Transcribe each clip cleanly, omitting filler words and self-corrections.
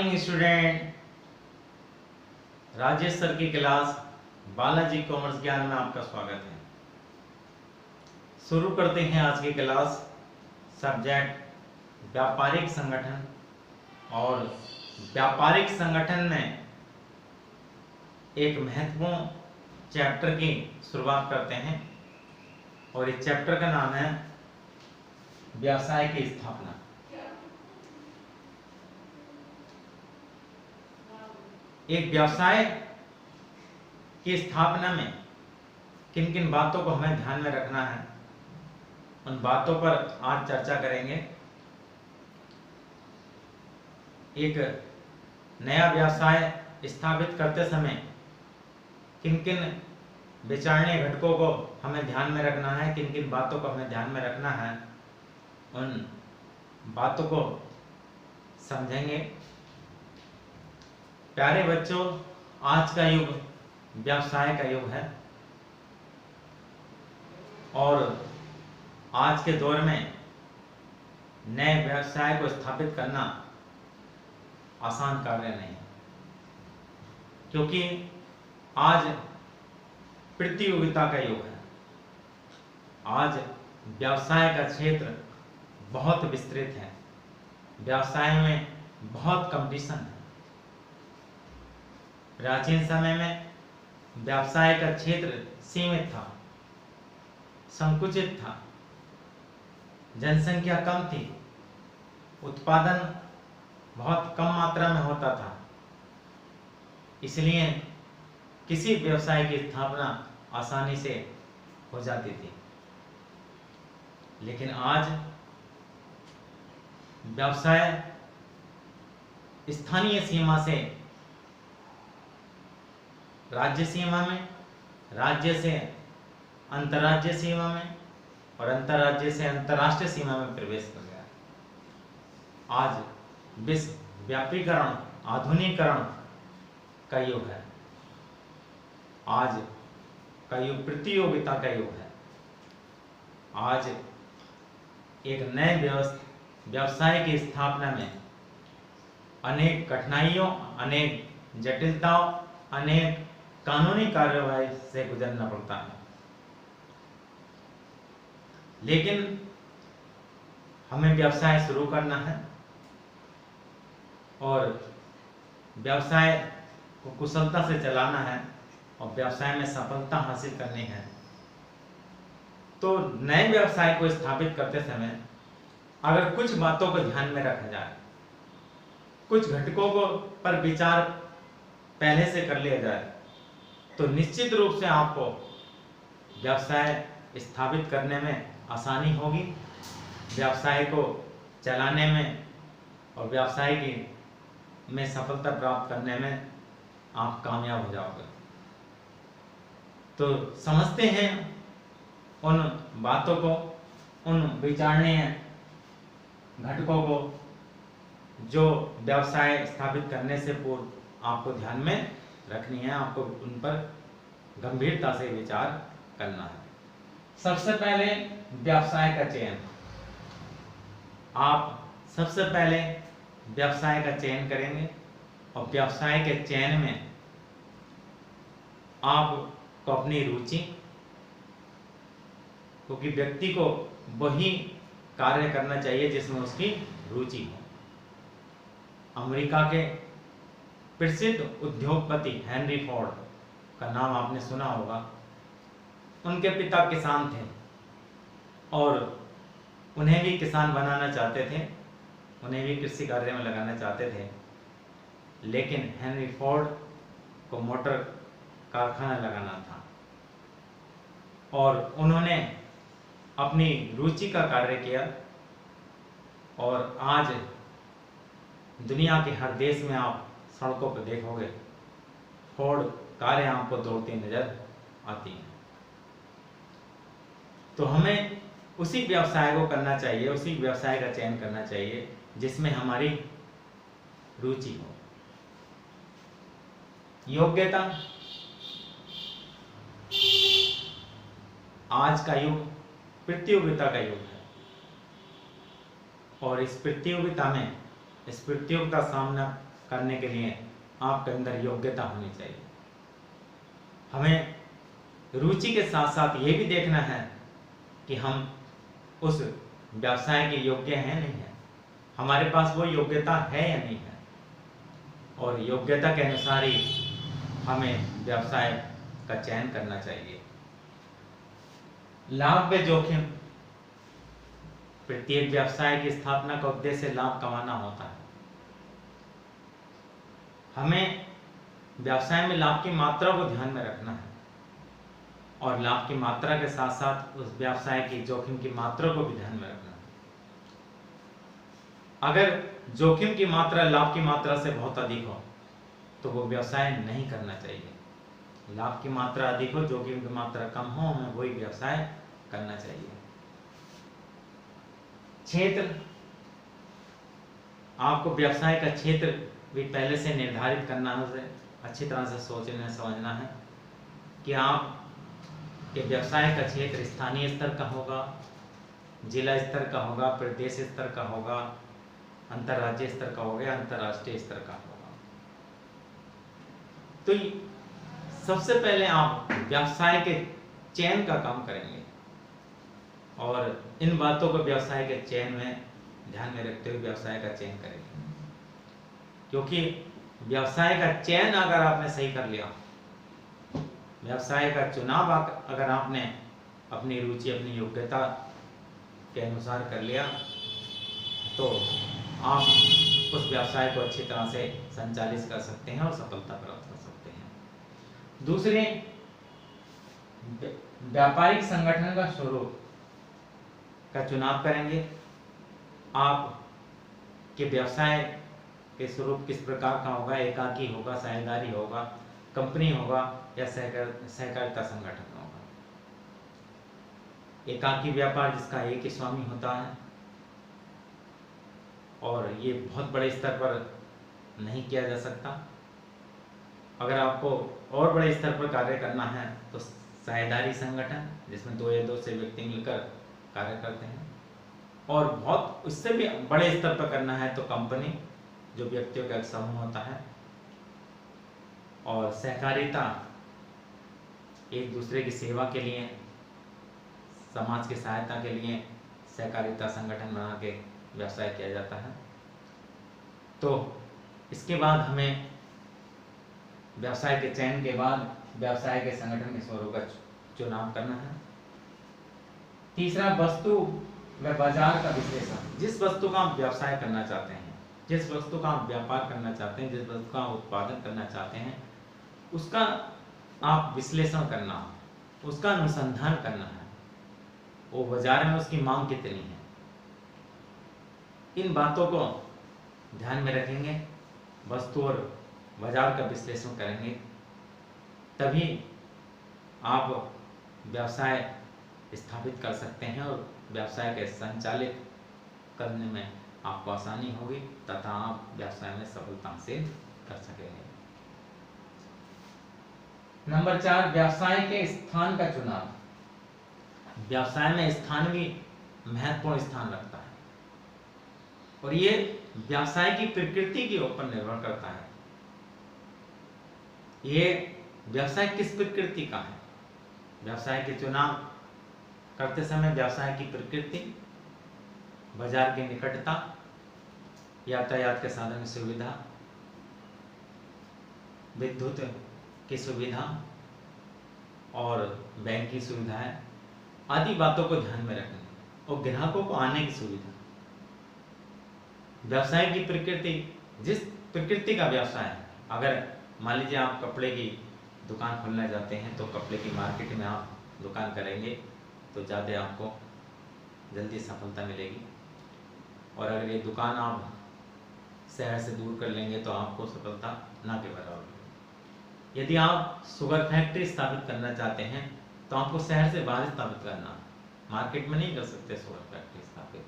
Morning student. Rajesh sir की class Balaji Commerce Gyan में आपका स्वागत है। शुरू करते हैं आज की क्लास। सब्जेक्ट व्यापारिक संगठन, और व्यापारिक संगठन में एक महत्वपूर्ण चैप्टर की शुरुआत करते हैं, और इस चैप्टर का नाम है व्यवसाय की स्थापना। एक व्यवसाय की स्थापना में किन किन बातों को हमें ध्यान में रखना है, उन बातों पर आज चर्चा करेंगे। एक नया व्यवसाय स्थापित करते समय किन किन विचारणीय घटकों को हमें ध्यान में रखना है, किन किन बातों को हमें ध्यान में रखना है, उन बातों को समझेंगे। प्यारे बच्चों, आज का युग व्यवसाय का युग है, और आज के दौर में नए व्यवसाय को स्थापित करना आसान कार्य नहीं, क्योंकि आज प्रतियोगिता का युग है। आज व्यवसाय का क्षेत्र बहुत विस्तृत है, व्यवसाय में बहुत कंपटीशन है। प्राचीन समय में व्यवसाय का क्षेत्र सीमित था, संकुचित था, जनसंख्या कम थी, उत्पादन बहुत कम मात्रा में होता था, इसलिए किसी व्यवसाय की स्थापना आसानी से हो जाती थी। लेकिन आज व्यवसाय स्थानीय सीमा से राज्य सीमा में, राज्य से अंतर्राज्यीय सीमा में, और अंतर्राज्य से अंतर्राष्ट्रीय सीमा में प्रवेश कर गया। आज विश्व व्यापीकरण, आधुनिकीकरण का युग है। आज का युग प्रतियोगिता का युग है। आज एक नए व्यवसाय की स्थापना में अनेक कठिनाइयों, अनेक जटिलताओं, अनेक कानूनी कार्यवाही से गुजरना पड़ता है। लेकिन हमें व्यवसाय शुरू करना है, और व्यवसाय को कुशलता से चलाना है, और व्यवसाय में सफलता हासिल करनी है। तो नए व्यवसाय को स्थापित करते समय अगर कुछ बातों को ध्यान में रखा जाए, कुछ घटकों को पर विचार पहले से कर लिया जाए, तो निश्चित रूप से आपको व्यवसाय स्थापित करने में आसानी होगी, व्यवसाय को चलाने में और व्यवसाय की में सफलता प्राप्त करने में आप कामयाब हो जाओगे। तो समझते हैं उन बातों को, उन विचारणीय घटकों को जो व्यवसाय स्थापित करने से पूर्व आपको ध्यान में रखनी है, आपको उन पर गंभीरता से विचार करना है। सबसे पहले व्यवसाय का चयन। आप सबसे पहले व्यवसाय का चयन करेंगे, और व्यवसाय के चयन में आपको अपनी रुचि, क्योंकि व्यक्ति को वही कार्य करना चाहिए जिसमें उसकी रुचि हो। अमेरिका के प्रसिद्ध उद्योगपति हेनरी फोर्ड का नाम आपने सुना होगा। उनके पिता किसान थे, और उन्हें भी किसान बनाना चाहते थे, उन्हें भी कृषि कार्य में लगाना चाहते थे। लेकिन हेनरी फोर्ड को मोटर कारखाना लगाना था, और उन्होंने अपनी रुचि का कार्य किया। और आज दुनिया के हर देश में आप सड़कों पर देखोगे फोर्ड कारें आपको दौड़ती नजर आती हैं। तो हमें उसी व्यवसाय को करना चाहिए, उसी व्यवसाय का चयन करना चाहिए जिसमें हमारी रुचि हो। योग्यता। आज का युग प्रतियोगिता का युग है, और इस प्रतियोगिता में, इस प्रतियोगिता सामना करने के लिए आपके अंदर योग्यता होनी चाहिए। हमें रुचि के साथ साथ ये भी देखना है कि हम उस व्यवसाय के योग्य हैं नहीं है, हमारे पास वो योग्यता है या नहीं है, और योग्यता के अनुसार ही हमें व्यवसाय का चयन करना चाहिए। लाभ व जोखिम। प्रत्येक व्यवसाय की स्थापना का उद्देश्य लाभ कमाना होता है। हमें व्यवसाय में लाभ की मात्रा को ध्यान में रखना है, और लाभ की मात्रा के साथ साथ उस व्यवसाय की जोखिम की मात्रा को भी ध्यान में रखना है। अगर जोखिम की मात्रा लाभ की मात्रा से बहुत अधिक हो तो वो व्यवसाय नहीं करना चाहिए। लाभ की मात्रा अधिक हो, जोखिम की मात्रा कम हो, हमें वही व्यवसाय करना चाहिए। क्षेत्र। आपको व्यवसाय का क्षेत्र भी पहले से निर्धारित करना है, उसे अच्छी तरह से सोचना समझना है कि आप के व्यवसाय का क्षेत्र स्थानीय स्तर का होगा, जिला स्तर का होगा, प्रदेश स्तर का होगा, अंतर्राज्यीय स्तर का होगा या अंतर्राष्ट्रीय स्तर का होगा। तो सबसे पहले आप व्यवसाय के चयन का काम करेंगे, और इन बातों को व्यवसाय के चयन में ध्यान में रखते हुए व्यवसाय का चयन करेंगे। क्योंकि व्यवसाय का चयन अगर आपने सही कर लिया, व्यवसाय का चुनाव अगर आपने अपनी रुचि अपनी योग्यता के अनुसार कर लिया, तो आप उस व्यवसाय को अच्छी तरह से संचालित कर सकते हैं और सफलता प्राप्त कर सकते हैं। दूसरे, व्यापारिक संगठन का स्वरूप का चुनाव करेंगे। आप के व्यवसाय के स्वरूप किस प्रकार का होगा, एकाकी होगा, साझेदारी होगा, कंपनी होगा या सहकारिता संगठन होगा। एकाकी व्यापार जिसका एक ही स्वामी होता है, और ये बहुत बड़े स्तर पर नहीं किया जा सकता। अगर आपको और बड़े स्तर पर कार्य करना है तो साझेदारी संगठन, जिसमें 2 या 2 से व्यक्ति मिलकर कार्य करते हैं, और बहुत उससे भी बड़े स्तर पर करना है तो कंपनी, जो व्यक्तियों का एक समूह होता है, और सहकारिता एक दूसरे की सेवा के लिए, समाज की सहायता के लिए सहकारिता संगठन बना के व्यवसाय किया जाता है। तो इसके बाद हमें व्यवसाय के चयन के बाद व्यवसाय के संगठन के स्वरूप का चुनाव करना है। तीसरा, वस्तु व बाजार का विश्लेषण। जिस वस्तु का आप व्यवसाय करना चाहते हैं, जिस वस्तु का आप व्यापार करना चाहते हैं, जिस वस्तु का उत्पादन करना चाहते हैं, उसका आप विश्लेषण करना, उसका अनुसंधान करना है, वो बाजार में उसकी मांग कितनी है। इन बातों को ध्यान में रखेंगे, वस्तु और बाजार का विश्लेषण करेंगे, तभी आप व्यवसाय स्थापित कर सकते हैं और व्यवसाय के संचालित करने में आपको आसानी होगी तथा आप व्यवसाय में सफलता हासिल कर सकेंगे। नंबर 4, व्यवसाय के स्थान का चुनाव। व्यवसाय में स्थान भी महत्वपूर्ण स्थान रखता है, और ये व्यवसाय की प्रकृति के ऊपर निर्भर करता है। ये व्यवसाय किस प्रकृति का है। व्यवसाय के चुनाव करते समय व्यवसाय की प्रकृति, बाजार की निकटता, यातायात के साधन की सुविधा, विद्युत की सुविधा और बैंक की सुविधाएं आदि बातों को ध्यान में रखना, और ग्राहकों को आने की सुविधा। व्यवसाय की प्रकृति, जिस प्रकृति का व्यवसाय है, अगर मान लीजिए आप कपड़े की दुकान खोलना चाहते हैं तो कपड़े की मार्केट में आप दुकान करेंगे तो ज़्यादा आपको जल्दी सफलता मिलेगी, और अगर ये दुकान आप शहर से दूर कर लेंगे तो आपको सफलता ना के बराबर। यदि आप शुगर फैक्ट्री स्थापित करना चाहते हैं तो आपको शहर से बाहर स्थापित करना, मार्केट में नहीं कर सकते शुगर फैक्ट्री स्थापित।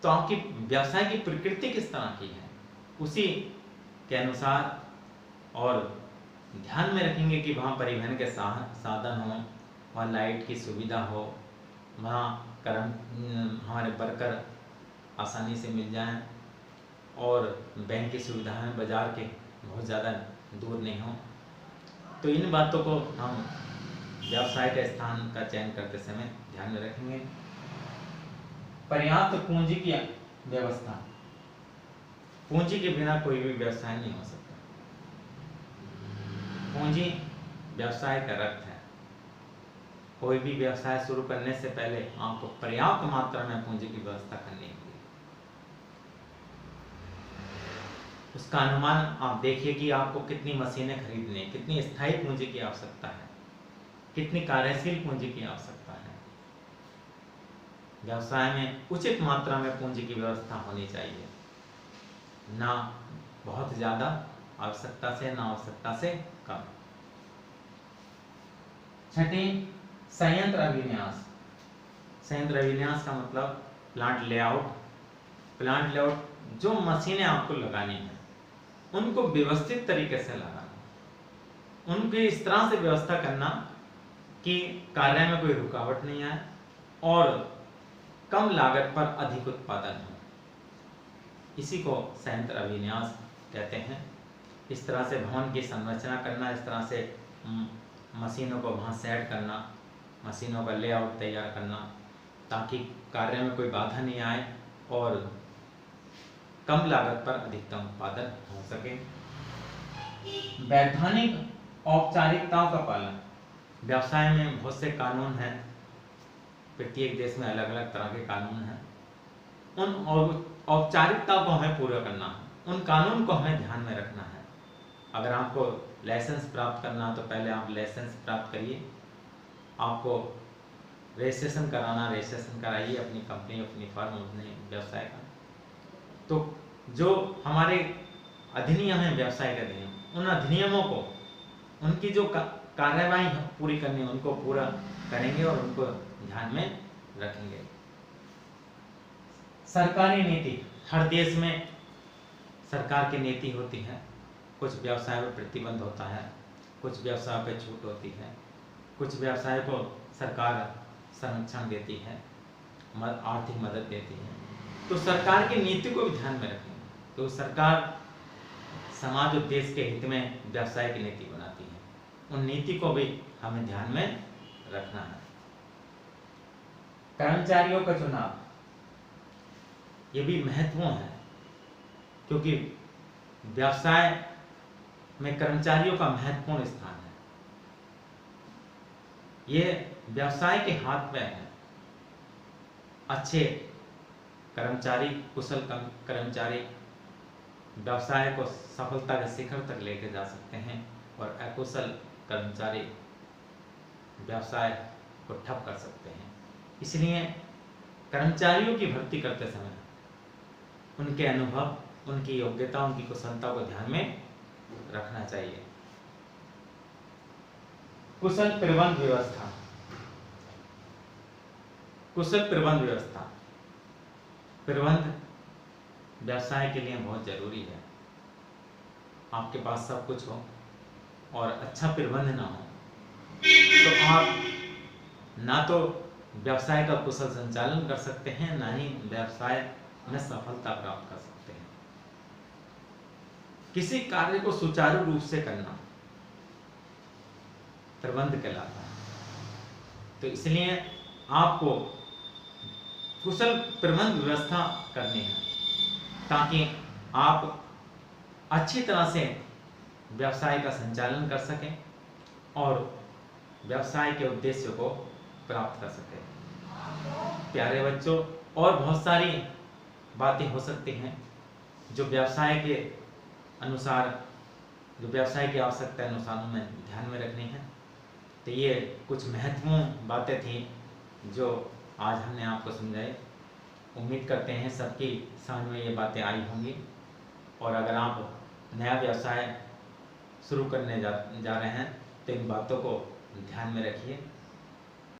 तो आपकी व्यवसाय की प्रकृति किस तरह की है, उसी के अनुसार, और ध्यान में रखेंगे कि वहाँ परिवहन के साधन हों, वहाँ लाइट की सुविधा हो, वहाँ हमारे वर्कर आसानी से मिल जाएं, और बैंक की सुविधाएं बाजार के बहुत ज़्यादा दूर नहीं हों। तो इन बातों को हम व्यवसाय के स्थान का चयन करते समय ध्यान में रखेंगे। पर्याप्त पूंजी की व्यवस्था, पूंजी के बिना कोई भी व्यवसाय नहीं हो सकता। पूंजी व्यवसाय का रक्त है। कोई भी व्यवसाय शुरू करने से पहले आपको पर्याप्त मात्रा में पूंजी की व्यवस्था करनी होगी। उसका अनुमान आप देखिए कि आपको कितनी मशीनें खरीदनी है, कितनी स्थायी पूंजी की आवश्यकता है, कितनी कार्यशील पूंजी की आवश्यकता है। व्यवसाय में उचित मात्रा में पूंजी की व्यवस्था होनी चाहिए, ना बहुत ज़्यादा आवश्यकता से, ना आवश्यकता से कम। छठी, संयंत्र अभिन्यास। संयंत्र अभिन्यास का मतलब प्लांट लेआउट। प्लांट लेआउट, जो मशीनें आपको लगानी है उनको व्यवस्थित तरीके से लगाना, उनकी इस तरह से व्यवस्था करना कि कार्य में कोई रुकावट नहीं आए और कम लागत पर अधिक उत्पादन हो। इसी को संयंत्र अभिन्यास कहते हैं। इस तरह से भवन की संरचना करना, इस तरह से मशीनों को वहाँ सेट करना, मशीनों का लेआउट तैयार करना, ताकि कार्य में कोई बाधा नहीं आए और कम लागत पर अधिकतम उत्पादन हो सके। वैधानिक औपचारिकताओं का पालन। व्यवसाय में बहुत से कानून हैं, प्रत्येक देश में अलग अलग तरह के कानून हैं। उन औपचारिकताओं को हमें पूरा करना है, उन कानून को हमें ध्यान में रखना है। अगर आपको लाइसेंस प्राप्त करना है तो पहले आप लाइसेंस प्राप्त करिए। आपको रजिस्ट्रेशन कराना, रजिस्ट्रेशन कराइए अपनी कंपनी, अपनी फर्म, अपने व्यवसाय का। तो जो हमारे अधिनियम है, व्यवसाय के अधिनियम, उन अधिनियमों को, उनकी जो कार्यवाही पूरी करनी है उनको पूरा करेंगे और उनको ध्यान में रखेंगे। सरकारी नीति। हर देश में सरकार की नीति होती है। कुछ व्यवसाय पर प्रतिबंध होता है, कुछ व्यवसाय पर छूट होती है, कुछ व्यवसाय को सरकार संरक्षण देती है, आर्थिक मदद देती है। तो सरकार की नीति को भी ध्यान में रखेंगे। तो सरकार समाज और देश के हित में व्यवसाय की नीति बनाती है, उन नीति को भी हमें ध्यान में रखना है। कर्मचारियों का चुनाव, ये भी महत्वपूर्ण है, क्योंकि व्यवसाय में कर्मचारियों का महत्वपूर्ण स्थान है। ये व्यवसाय के हाथ में है। अच्छे कर्मचारी, कुशल कर्मचारी व्यवसाय को सफलता के शिखर तक लेकर जा सकते हैं और अकुशल कर्मचारी व्यवसाय को ठप कर सकते हैं। इसलिए कर्मचारियों की भर्ती करते समय उनके अनुभव, उनकी योग्यता, उनकी कुशलता को ध्यान में रखना चाहिए। कुशल प्रबंध व्यवस्था। कुशल प्रबंध व्यवस्था, प्रबंध व्यवसाय के लिए बहुत जरूरी है। आपके पास सब कुछ हो और अच्छा प्रबंध ना हो तो आप ना तो व्यवसाय का कुशल संचालन कर सकते हैं, ना ही व्यवसाय में सफलता प्राप्त कर सकते हैं। किसी कार्य को सुचारू रूप से करना प्रबंध कहलाता है। तो इसलिए आपको कुशल प्रबंध व्यवस्था करनी है ताकि आप अच्छी तरह से व्यवसाय का संचालन कर सकें और व्यवसाय के उद्देश्य को प्राप्त कर सकें। प्यारे बच्चों, और बहुत सारी बातें हो सकती हैं जो व्यवसाय के अनुसार, जो व्यवसाय की आवश्यकता अनुसार हमें ध्यान में रखनी है। तो ये कुछ महत्वपूर्ण बातें थी जो आज हमने आपको समझाई। उम्मीद करते हैं सबकी समझ में ये बातें आई होंगी। और अगर आप नया व्यवसाय शुरू करने जा रहे हैं तो इन बातों को ध्यान में रखिए।